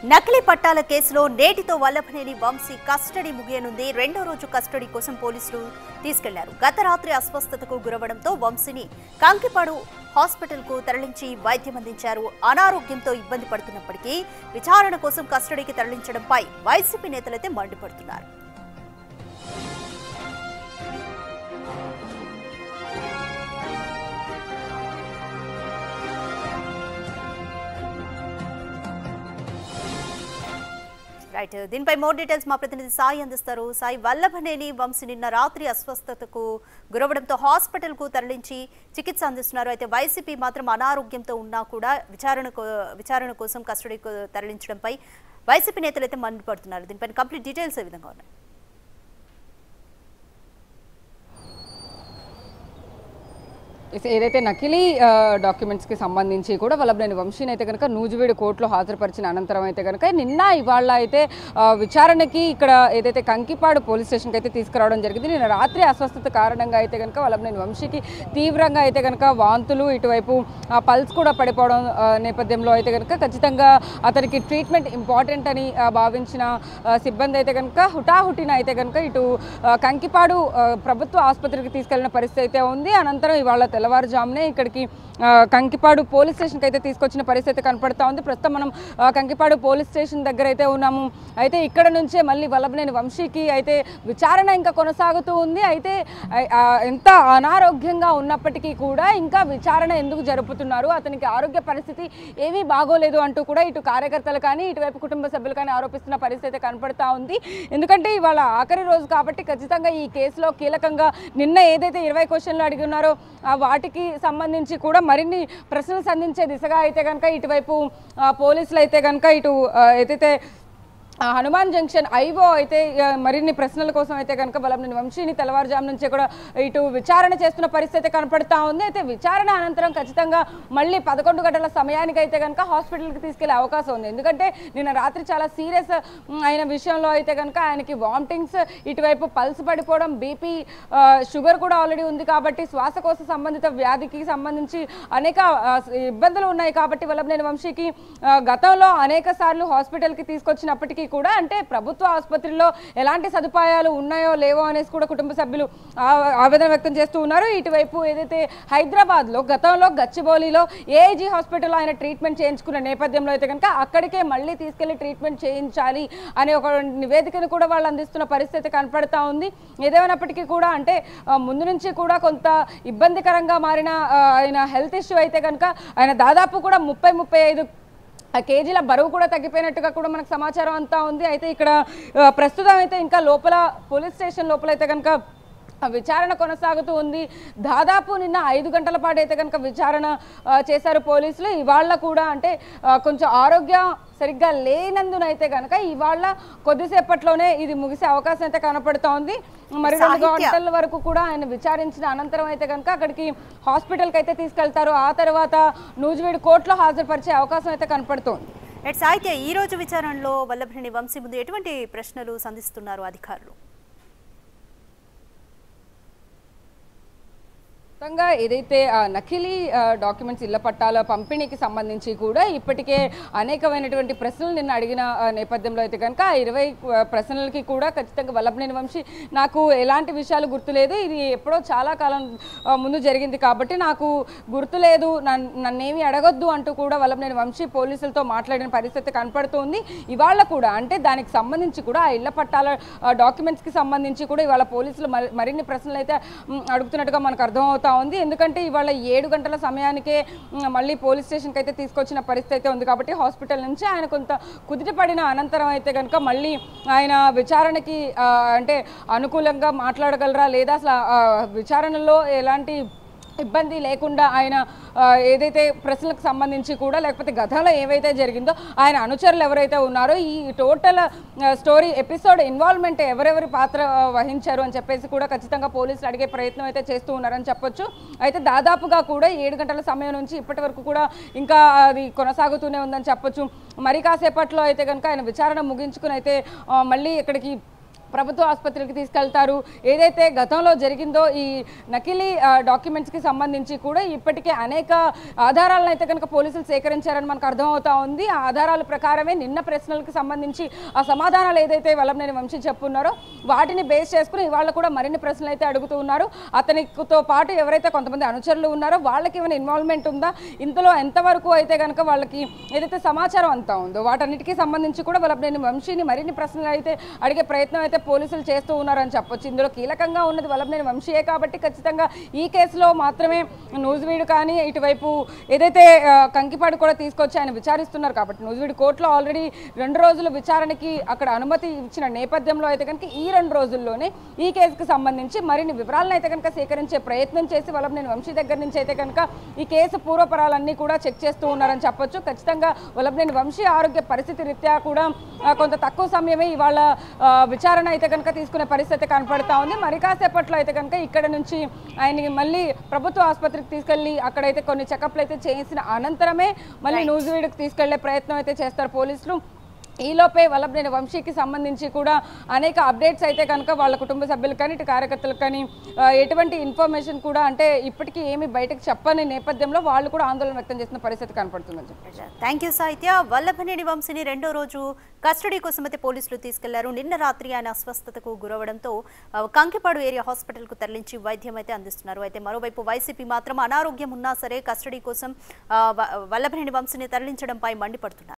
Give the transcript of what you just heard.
నకిలీ పట్టాల కేసులో నేటితో వల్లభనేని వంశీ కస్టడీ ముగియనుంది. రెండో రోజు కస్టడీ కోసం పోలీసులు తీసుకెళ్లారు. గత రాత్రి అస్వస్థతకు గురవడంతో వంశీని కంకిపాడు హాస్పిటల్కు తరలించి వైద్యం అందించారు. అనారోగ్యంతో ఇబ్బంది పడుతున్నప్పటికీ విచారణ కోసం కస్టడీకి తరలించడంపై వైసీపీ నేతలైతే మండిపడుతున్నారు. రైట్, దీనిపై మోర్ డీటెయిల్స్ మా ప్రతినిధి సాయి అందిస్తారు. సాయి, వల్లభనేని వంశీ నిన్న రాత్రి అస్వస్థతకు గురవడంతో హాస్పిటల్కు తరలించి చికిత్స అందిస్తున్నారు. అయితే వైసీపీ మాత్రం అనారోగ్యంతో ఉన్నా కూడా విచారణ కోసం కస్టడీకి తరలించడంపై వైసీపీ నేతలు అయితే మండిపడుతున్నారు. దీనిపైన కంప్లీట్ డీటెయిల్స్ ఏ విధంగా ఉన్నాయి? ఏదైతే నకిలీ డాక్యుమెంట్స్కి సంబంధించి కూడా వల్లభనేని వంశీని అయితే కనుక నూజివీడు కోర్టులో హాజరుపరిచిన అనంతరం అయితే కనుక నిన్న ఇవాళ అయితే విచారణకి ఇక్కడ ఏదైతే కంకిపాడు పోలీస్ స్టేషన్కి అయితే తీసుకురావడం జరిగింది. నిన్న రాత్రి అస్వస్థత కారణంగా అయితే కనుక వల్లభనేని వంశీకి తీవ్రంగా అయితే కనుక వాంతులు, ఇటువైపు పల్స్ కూడా పడిపోవడం నేపథ్యంలో అయితే కనుక ఖచ్చితంగా అతనికి ట్రీట్మెంట్ ఇంపార్టెంట్ అని భావించిన సిబ్బంది అయితే కనుక హుటాహుటిన అయితే కనుక ఇటు కంకిపాడు ప్రభుత్వ ఆసుపత్రికి తీసుకెళ్లిన పరిస్థితి అయితే ఉంది. అనంతరం ఇవాళ తెల్లవారుజామునే ఇక్కడికి కంకిపాడు పోలీస్ స్టేషన్కి అయితే తీసుకొచ్చిన పరిస్థితి కనపడతా ఉంది. ప్రస్తుతం మనం కంకిపాడు పోలీస్ స్టేషన్ దగ్గర అయితే ఉన్నాము. అయితే ఇక్కడ నుంచే మళ్ళీ వల్లభనేని వంశీకి అయితే విచారణ ఇంకా కొనసాగుతూ ఉంది. అయితే ఎంత అనారోగ్యంగా ఉన్నప్పటికీ కూడా ఇంకా విచారణ ఎందుకు జరుపుతున్నారు, అతనికి ఆరోగ్య పరిస్థితి ఏమీ బాగోలేదు అంటూ కూడా ఇటు కార్యకర్తలు కానీ ఇటువైపు కుటుంబ సభ్యులు కానీ ఆరోపిస్తున్న పరిస్థితి కనపడతా ఉంది. ఎందుకంటే ఇవాళ ఆఖరి రోజు కాబట్టి ఖచ్చితంగా ఈ కేసులో కీలకంగా నిన్న ఏదైతే 20 క్వశ్చన్లు అడిగి ఉన్నారో వాటికి సంబంధించి కూడా మరిన్ని ప్రశ్నలు సంధించే దిశగా అయితే కనుక ఇటువైపు పోలీసులు అయితే కనుక ఇటు ఏదైతే హనుమాన్ జంక్షన్ ఐఓ అయితే మరిన్ని ప్రశ్నల కోసం అయితే కనుక వల్లభనేని వంశీని తెల్లవారుజాము నుంచే కూడా ఇటు విచారణ చేస్తున్న పరిస్థితి కనపడతా ఉంది. అయితే విచారణ అనంతరం ఖచ్చితంగా మళ్ళీ 11 గంటల సమయానికి అయితే కనుక హాస్పిటల్కి తీసుకెళ్లే అవకాశం ఉంది. ఎందుకంటే నిన్న రాత్రి చాలా సీరియస్ అయిన విషయంలో అయితే కనుక ఆయనకి వామిటింగ్స్, ఇటువైపు పల్స్ పడిపోవడం, బీపీ, షుగర్ కూడా ఆల్రెడీ ఉంది కాబట్టి శ్వాసకోశ సంబంధిత వ్యాధికి సంబంధించి అనేక ఇబ్బందులు ఉన్నాయి. కాబట్టి వల్లభనేని వంశీకి గతంలో అనేక సార్లు హాస్పిటల్కి తీసుకొచ్చినప్పటికీ కూడా అంటే ప్రభుత్వ ఆసుపత్రిలో ఎలాంటి సదుపాయాలు ఉన్నాయో లేవో అనేసి కూడా కుటుంబ సభ్యులు ఆవేదన వ్యక్తం చేస్తూ ఉన్నారు. ఇటువైపు ఏదైతే హైదరాబాద్లో గతంలో గచ్చిబౌలిలో ఏఐజీ హాస్పిటల్లో ఆయన ట్రీట్మెంట్ చేయించుకున్న నేపథ్యంలో అయితే కనుక అక్కడికే మళ్ళీ తీసుకెళ్లి ట్రీట్మెంట్ చేయించాలి అనే ఒక నివేదికను కూడా వాళ్ళు అందిస్తున్న పరిస్థితి కనపడతా ఉంది. ఏదేమైనప్పటికీ కూడా అంటే ముందు నుంచి కూడా కొంత ఇబ్బందికరంగా మారిన ఆయన హెల్త్ ఇష్యూ అయితే కనుక ఆయన దాదాపు కూడా 30-35 కేజీల బరువు కూడా తగ్గిపోయినట్టుగా కూడా మనకు సమాచారం అంతా ఉంది. అయితే ఇక్కడ ప్రస్తుతం అయితే ఇంకా లోపల పోలీస్ స్టేషన్ లోపల అయితే కనుక విచారణ కొనసాగుతూ ఉంది. దాదాపు నిన్న 5 గంటల పాటు అయితే కనుక విచారణ చేశారు పోలీసులు. ఇవాళ కూడా అంటే కొంచెం ఆరోగ్యం సరిగ్గా లేనందున అయితే కనుక ఇవాళ కొద్దిసేపట్లోనే ఇది ముగిసే అవకాశం అయితే కనపడుతూ ఉంది. మరి 2 గంటల వరకు కూడా ఆయన విచారించిన అనంతరం అయితే కనుక అక్కడికి హాస్పిటల్కి అయితే తీసుకెళ్తారు. ఆ తర్వాత నూజివీడు కోర్టులో హాజరుపరిచే అవకాశం అయితే కనపడుతోంది. అయితే ఈ రోజు విచారణలో వల్లభనేని వంశీ ముందు ఎటువంటి ప్రశ్నలు సంధిస్తున్నారు అధికారులు? మొత్తంగా ఏదైతే నకిలీ డాక్యుమెంట్స్ ఇళ్ల పట్టాల పంపిణీకి సంబంధించి కూడా ఇప్పటికే అనేకమైనటువంటి ప్రశ్నలు నిన్న అడిగిన నేపథ్యంలో అయితే కనుక 20 ప్రశ్నలకి కూడా ఖచ్చితంగా వల్లభనేని వంశీ నాకు ఎలాంటి విషయాలు గుర్తులేదు, ఇది ఎప్పుడో చాలా కాలం ముందు జరిగింది కాబట్టి నాకు గుర్తులేదు, నన్నేమి అడగొద్దు అంటూ కూడా వల్లభనేని వంశీ పోలీసులతో మాట్లాడిన పరిస్థితి కనపడుతుంది. ఇవాళ కూడా అంటే దానికి సంబంధించి కూడా ఆ ఇళ్ల పట్టాల డాక్యుమెంట్స్కి సంబంధించి కూడా ఇవాళ పోలీసులు మరిన్ని ప్రశ్నలు అయితే అడుగుతున్నట్టుగా మనకు అర్థమవుతా ఉంది. ఎందుకంటే ఇవాళ 7 గంటల సమయానికే మళ్ళీ పోలీస్ స్టేషన్కి అయితే తీసుకొచ్చిన పరిస్థితి అయితే ఉంది కాబట్టి హాస్పిటల్ నుంచి ఆయన కొంత కుదిరిపడిన అనంతరం అయితే కనుక మళ్ళీ ఆయన విచారణకి అంటే అనుకూలంగా మాట్లాడగలరా లేదా అసలు విచారణలో ఎలాంటి ఇబ్బంది లేకుండా ఆయన ఏదైతే ప్రశ్నలకు సంబంధించి కూడా లేకపోతే గతంలో ఏవైతే జరిగిందో ఆయన అనుచరులు ఎవరైతే ఉన్నారో ఈ టోటల్ స్టోరీ ఎపిసోడ్ ఇన్వాల్వ్మెంట్ ఎవరెవరి పాత్ర వహించారు అని చెప్పేసి కూడా ఖచ్చితంగా పోలీసులు అడిగే ప్రయత్నం అయితే చేస్తూ ఉన్నారని చెప్పొచ్చు. అయితే దాదాపుగా కూడా 7 గంటల సమయం నుంచి ఇప్పటి వరకు కూడా ఇంకా అది కొనసాగుతూనే ఉందని చెప్పొచ్చు. మరి కాసేపట్లో అయితే కనుక ఆయన విచారణ ముగించుకుని అయితే మళ్ళీ ఇక్కడికి ప్రభుత్వ ఆసుపత్రికి తీసుకెళ్తారు. ఏదైతే గతంలో జరిగిందో ఈ నకిలీ డాక్యుమెంట్స్కి సంబంధించి కూడా ఇప్పటికే అనేక ఆధారాలను అయితే కనుక పోలీసులు సేకరించారని మనకు అర్థమవుతా ఉంది. ఆ ఆధారాల ప్రకారమే నిన్న ప్రశ్నలకు సంబంధించి ఆ సమాధానాలు ఏదైతే వల్లభనేని వంశీ చెప్పున్నారో వాటిని బేస్ చేసుకుని ఇవాళ కూడా మరిన్ని ప్రశ్నలు అయితే అడుగుతూ ఉన్నారు. అతనితో పాటు ఎవరైతే కొంతమంది అనుచరులు ఉన్నారో వాళ్ళకి ఏమైనా ఇన్వాల్వ్మెంట్ ఉందా, ఇందులో ఎంతవరకు అయితే కనుక వాళ్ళకి ఏదైతే సమాచారం అంతా ఉందో వాటన్నిటికీ సంబంధించి కూడా వల్లభనేని వంశీని మరిన్ని ప్రశ్నలు అయితే అడిగే ప్రయత్నం అయితే పోలీసులు చేస్తూ ఉన్నారని చెప్పొచ్చు. ఇందులో కీలకంగా ఉన్నది వల్లభనేని వంశీయే కాబట్టి ఖచ్చితంగా ఈ కేసులో మాత్రమే నూజివీడు కానీ ఇటువైపు ఏదైతే కంకిపాడు కూడా తీసుకొచ్చి ఆయన విచారిస్తున్నారు కాబట్టి నూజివీడు కోర్టులో ఆల్రెడీ 2 రోజుల విచారణకి అక్కడ అనుమతి ఇచ్చిన నేపథ్యంలో అయితే కనుక ఈ 2 రోజుల్లోనే ఈ కేసుకు సంబంధించి మరిన్ని వివరాలను అయితే కనుక సేకరించే ప్రయత్నం చేసి వల్లభనేని వంశీ దగ్గర నుంచి అయితే కనుక ఈ కేసు పూర్వపరాలన్నీ కూడా చెక్ చేస్తూ ఉన్నారని చెప్పొచ్చు. ఖచ్చితంగా వల్లభనేని వంశీ ఆరోగ్య పరిస్థితి రీత్యా కూడా కొంత తక్కువ సమయమే ఇవాళ విచారణ అయితే కనుక తీసుకునే పరిస్థితి కనపడతా ఉంది. మరి కాసేపట్లో అయితే కనుక ఇక్కడ నుంచి ఆయనకి మళ్ళీ ప్రభుత్వ ఆసుపత్రికి తీసుకెళ్లి అక్కడైతే కొన్ని చెకప్లు అయితే చేసిన అనంతరమే మళ్ళీ నూజివీడుకు తీసుకెళ్లే ప్రయత్నం అయితే చేస్తారు పోలీసులు. ఈలోపే వల్లభనేని వంశీకి సంబంధించి కూడా అనేక అప్డేట్స్ అయితే కనుక వాళ్ళ కుటుంబ సభ్యులు కానీ ఇటు కార్యకర్తలకు కానీ ఎటువంటి ఇన్ఫర్మేషన్ కూడా అంటే ఇప్పటికీ ఏమి బయటకు చెప్పని నేపథ్యంలో వాళ్ళు కూడా ఆందోళన వ్యక్తం చేసిన పరిస్థితి కనపడుతుందని చెప్పారు. థ్యాంక్ యూ సాహిత్య. వల్లభనేని వంశీని 2వ రోజు కస్టడీ కోసం అయితే పోలీసులు తీసుకెళ్లారు. నిన్న రాత్రి ఆయన అస్వస్థతకు గురవడంతో కంకిపాడు ఏరియా హాస్పిటల్కు తరలించి వైద్యం అయితే అందిస్తున్నారు. అయితే మరోవైపు వైసీపీ మాత్రం అనారోగ్యం ఉన్నా సరే కస్టడీ కోసం వల్లభనేని వంశీని తరలించడంపై మండిపడుతున్నారు.